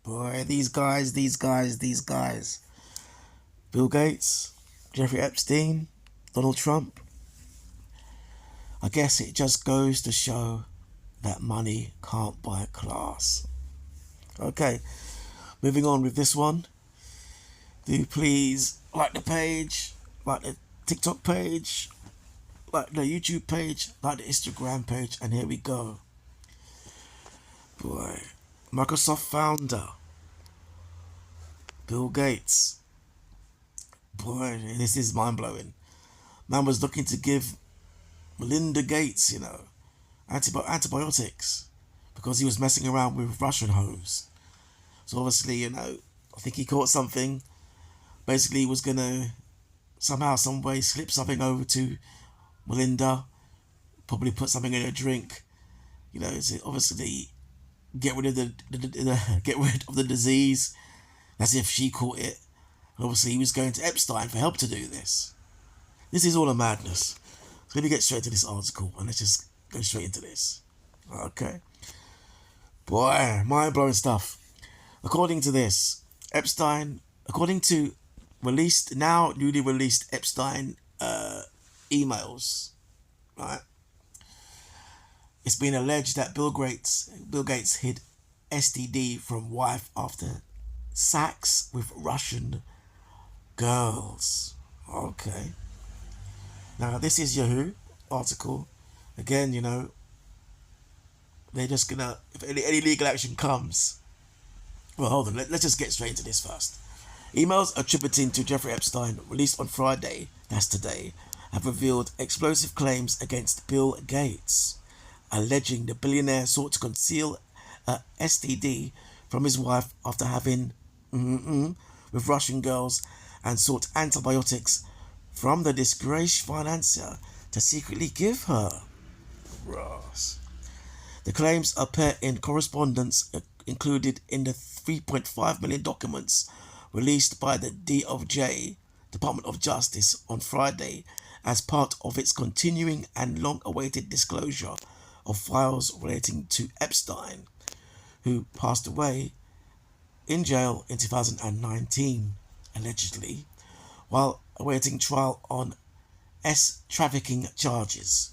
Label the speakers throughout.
Speaker 1: Boy, these guys. Bill Gates, Jeffrey Epstein, Donald Trump. I guess it just goes to show that money can't buy class. Okay, moving on with this one. Do please like the page, like the TikTok page, like the YouTube page, like the Instagram page, and here we go. Boy, Microsoft founder Bill Gates. Boy, this is mind blowing. Man was looking to give Melinda Gates, antibiotics because he was messing around with Russian hoes. So obviously, I think he caught something. Basically, he was gonna somehow, some way, slip something over to Melinda. Probably put something in her drink. To obviously get rid of the disease, as if she caught it. And obviously, he was going to Epstein for help to do this. This is all a madness. So let me get straight to this article and let's just go straight into this. Okay. Boy, mind-blowing stuff. According to this, according to newly released Epstein emails, right? It's been alleged that Bill Gates hid STD from wife after sex with Russian girls. Okay. Now, this is Yahoo article. Again, they're just gonna, if any legal action comes. Well, hold on, let's just get straight into this first. Emails attributing to Jeffrey Epstein, released on Friday, that's today, have revealed explosive claims against Bill Gates, alleging the billionaire sought to conceal a STD from his wife after having with Russian girls and sought antibiotics from the disgraced financier to secretly give her. Ross. The claims appear in correspondence included in the 3.5 million documents released by the DOJ, Department of Justice, on Friday as part of its continuing and long-awaited disclosure of files relating to Epstein, who passed away in jail in 2019, allegedly, while awaiting trial on trafficking charges.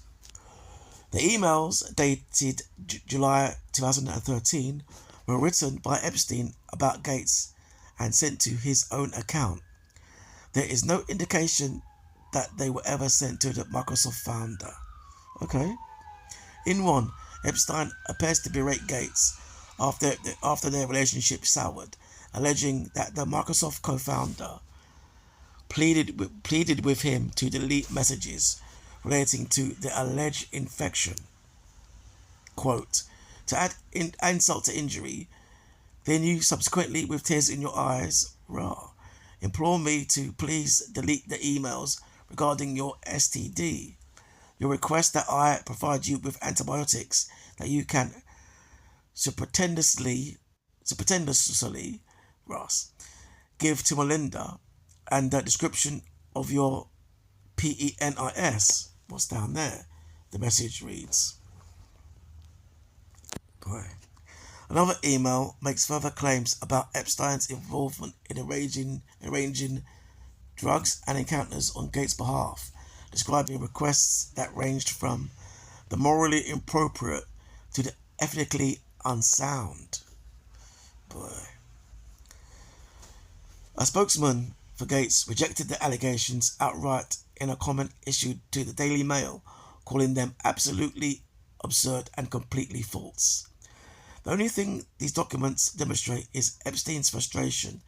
Speaker 1: The emails, dated July 2013, were written by Epstein about Gates and sent to his own account. There is no indication that they were ever sent to the Microsoft founder. Okay. In one, Epstein appears to berate Gates after their relationship soured, alleging that the Microsoft co-founder pleaded with him to delete messages relating to the alleged infection. Quote, to add insult to injury, then you subsequently, with tears in your eyes, implore me to please delete the emails regarding your STD. Your request that I provide you with antibiotics that you can stupendously give to Melinda, and the description of your penis. What's down there? The message reads. Boy. Another email makes further claims about Epstein's involvement in arranging drugs and encounters on Gates' behalf, describing requests that ranged from the morally inappropriate to the ethically unsound. Boy. A spokesman for Gates rejected the allegations outright in a comment issued to the Daily Mail, calling them absolutely absurd and completely false. The only thing these documents demonstrate is Epstein's frustration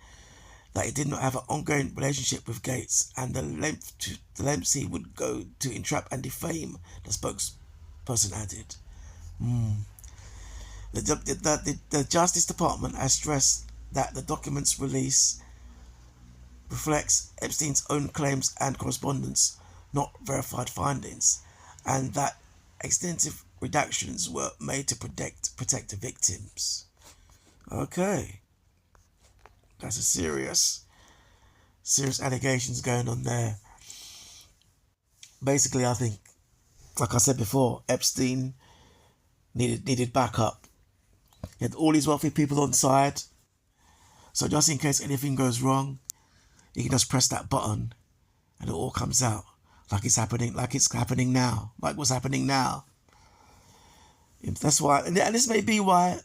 Speaker 1: that he did not have an ongoing relationship with Gates and the lengths he would go to entrap and defame, the spokesperson added. The Justice Department has stressed that the documents release reflects Epstein's own claims and correspondence, not verified findings, and that extensive redactions were made to protect the victims. Okay. That's a serious allegations going on there. Basically, I think, like I said before, Epstein needed backup. He had all these wealthy people on side, So just in case anything goes wrong, you can just press that button and it all comes out like it's happening now, like what's happening now. That's why, and this may be why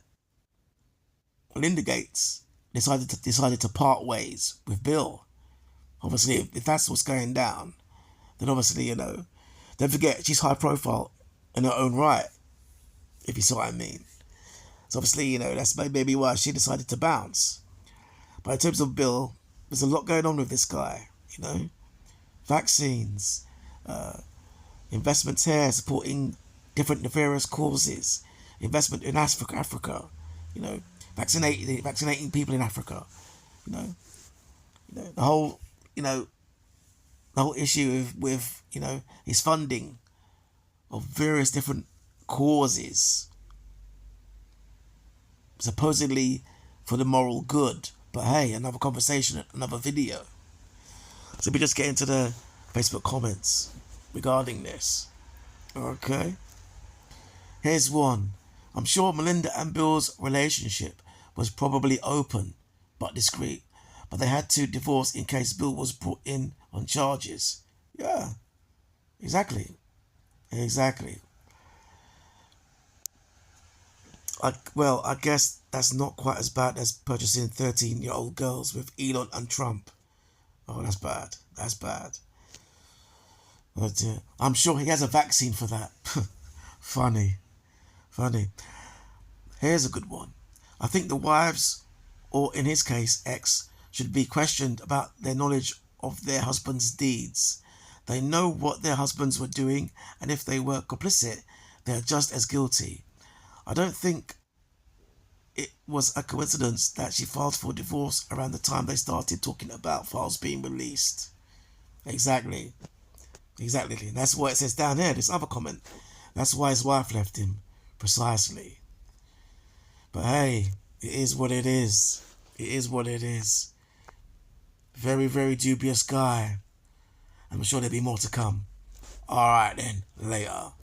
Speaker 1: Linda Gates decided to part ways with Bill. Obviously, if that's what's going down, then obviously, don't forget, she's high profile in her own right, if you see what I mean. So obviously, that's maybe why she decided to bounce. But in terms of Bill, there's a lot going on with this guy, vaccines, investments here, supporting different nefarious causes, investment in Africa, vaccinating people in Africa, the whole issue with his funding of various different causes, supposedly for the moral good. But hey, another conversation, another video. So we just get into the Facebook comments regarding this. Okay. Here's one. I'm sure Melinda and Bill's relationship was probably open but discreet, but they had to divorce in case Bill was brought in on charges. Yeah, exactly. I guess that's not quite as bad as purchasing 13-year-old girls with Elon and Trump. Oh, that's bad. But I'm sure he has a vaccine for that. Funny. Here's a good one. I think the wives, or in his case, ex, should be questioned about their knowledge of their husband's deeds. They know what their husbands were doing, and if they were complicit, they are just as guilty. I don't think it was a coincidence that she filed for divorce around the time they started talking about files being released. Exactly. That's what it says down here, this other comment. That's why his wife left him. Precisely. But hey, it is what it is. Very, very dubious guy. I'm sure there'll be more to come. Alright then, later.